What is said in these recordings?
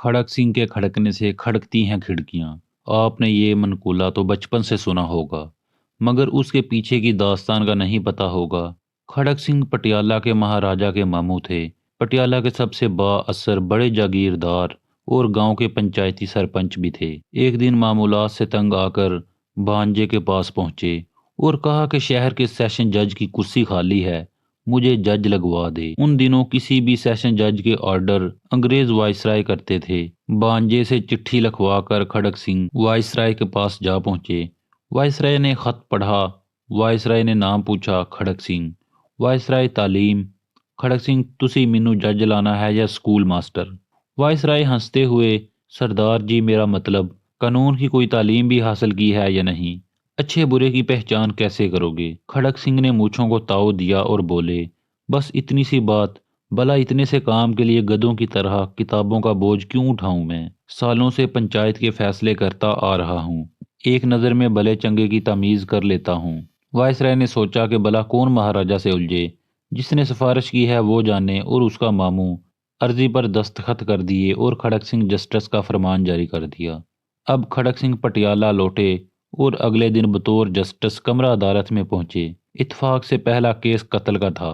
खड़क सिंह के खड़कने से खड़कती हैं खिड़कियां। आपने ये मनकूला तो बचपन से सुना होगा, मगर उसके पीछे की दास्तान का नहीं पता होगा। खड़क सिंह पटियाला के महाराजा के मामू थे। पटियाला के सबसे बाअसर बड़े जागीरदार और गांव के पंचायती सरपंच भी थे। एक दिन मामूलात से तंग आकर भांजे के पास पहुंचे और कहा कि शहर के सेशन जज की कुर्सी खाली है, मुझे जज लगवा दे। उन दिनों किसी भी सेशन जज के ऑर्डर अंग्रेज वायसराय करते थे। बांजे से चिट्ठी लिखवा कर खड़क सिंह वायसराय के पास जा पहुंचे। वायसराय ने खत पढ़ा। वायसराय ने नाम पूछा, खड़क सिंह। वायसराय तालीम। खड़क सिंह, तुसी मैनू जज लाना है या स्कूल मास्टर? वायसराय हंसते हुए, सरदार जी, मेरा मतलब कानून की कोई तालीम भी हासिल की है या नहीं? अच्छे बुरे की पहचान कैसे करोगे? खड़क सिंह ने मूछों को ताव दिया और बोले, बस इतनी सी बात। भला इतने से काम के लिए गधों की तरह किताबों का बोझ क्यों उठाऊं? मैं सालों से पंचायत के फैसले करता आ रहा हूं। एक नज़र में भले चंगे की तमीज़ कर लेता हूं। वायसराय ने सोचा कि भला कौन महाराजा से उलझे। जिसने सिफारिश की है वो जाने। और उसका मामू अर्जी पर दस्तखत कर दिए और खड़क सिंह जस्टिस का फरमान जारी कर दिया। अब खड़क सिंह पटियाला लौटे और अगले दिन बतौर जस्टिस कमरा अदालत में पहुंचे। इत्फाक से पहला केस कत्ल का था।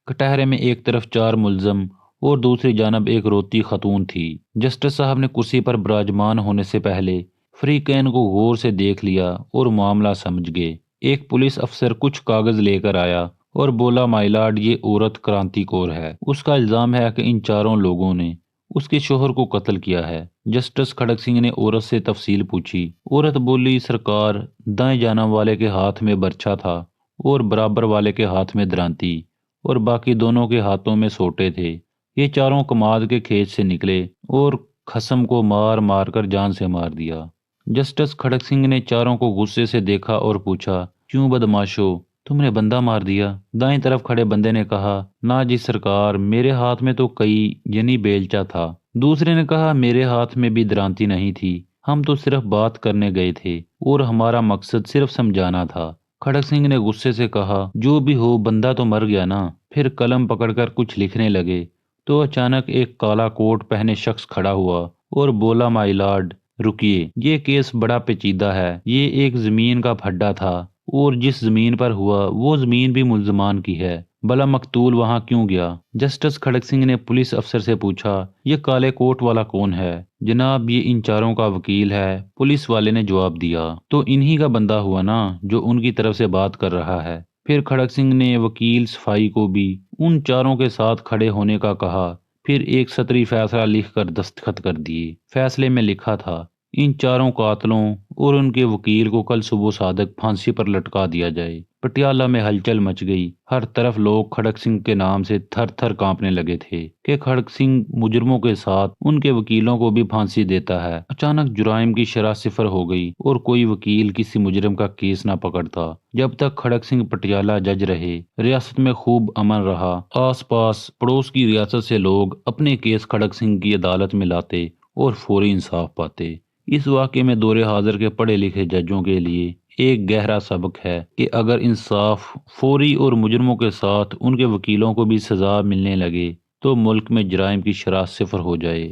कटहरे में एक तरफ 4 मुलजम और दूसरी जानब एक रोती खतून थी। जस्टिस साहब ने कुर्सी पर विराजमान होने से पहले फरीकैन को गौर से देख लिया और मामला समझ गए। एक पुलिस अफसर कुछ कागज लेकर आया और बोला, माय लॉर्ड, ये औरत क्रांतिकौर है। उसका इल्जाम है कि इन चारों लोगों ने उसके शोहर को कत्ल किया है। जस्टिस खड़क सिंह ने औरत से तफसील पूछी। औरत बोली, सरकार, दाएं जानब वाले के हाथ में बर्छा था और बराबर वाले के हाथ में दरांती और बाकी दोनों के हाथों में सोटे थे। ये चारों कमाद के खेत से निकले और खसम को मार मार कर जान से मार दिया। जस्टिस खड़क सिंह ने चारों को गुस्से से देखा और पूछा, क्यों बदमाशो, तुमने बंदा मार दिया? दाएं तरफ खड़े बंदे ने कहा, ना जी सरकार, मेरे हाथ में तो कई यानी बेलचा था। दूसरे ने कहा, मेरे हाथ में भी दरांती नहीं थी, हम तो सिर्फ बात करने गए थे और हमारा मकसद सिर्फ समझाना था। खड़क सिंह ने गुस्से से कहा, जो भी हो, बंदा तो मर गया ना। फिर कलम पकड़कर कुछ लिखने लगे तो अचानक एक काला कोट पहने शख्स खड़ा हुआ और बोला, माय लॉर्ड, रुकिए, ये केस बड़ा पेचीदा है। ये एक जमीन का फड्डा था और जिस जमीन पर हुआ वो जमीन भी मुल्जमान की है। भला मकतूल वहां क्यों गया? जस्टिस खड़क सिंह ने पुलिस अफसर से पूछा, ये काले कोट वाला कौन है? जनाब, ये इन चारों का वकील है। पुलिस वाले ने जवाब दिया। तो इन्हीं का बंदा हुआ ना जो उनकी तरफ से बात कर रहा है। फिर खड़क सिंह ने वकील सफाई को भी उन चारों के साथ खड़े होने का कहा। फिर एक सतरी फैसला लिखकर दस्तखत कर दिए। फैसले में लिखा था, इन चारों कातलों और उनके वकील को कल सुबह सादक फांसी पर लटका दिया जाए। पटियाला में हलचल मच गई। हर तरफ लोग खड़क सिंह के नाम से थर थर कांपने लगे थे कि खड़क सिंह मुजरमों के साथ उनके वकीलों को भी फांसी देता है। अचानक जुराइम की शरह सिफर हो गई और कोई वकील किसी मुजरम का केस ना पकड़ता। जब तक खड़क सिंह पटियाला जज रहे, रियासत में खूब अमन रहा। आस पास पड़ोस की रियासत से लोग अपने केस खड़क सिंह की अदालत में लाते और फौरी इंसाफ पाते। इस वाक़े में दौरे हाजिर के पढ़े लिखे जजों के लिए एक गहरा सबक है कि अगर इंसाफ फौरी और मुजरमों के साथ उनके वकीलों को भी सजा मिलने लगे तो मुल्क में जराइम की शरह सिफर हो जाए।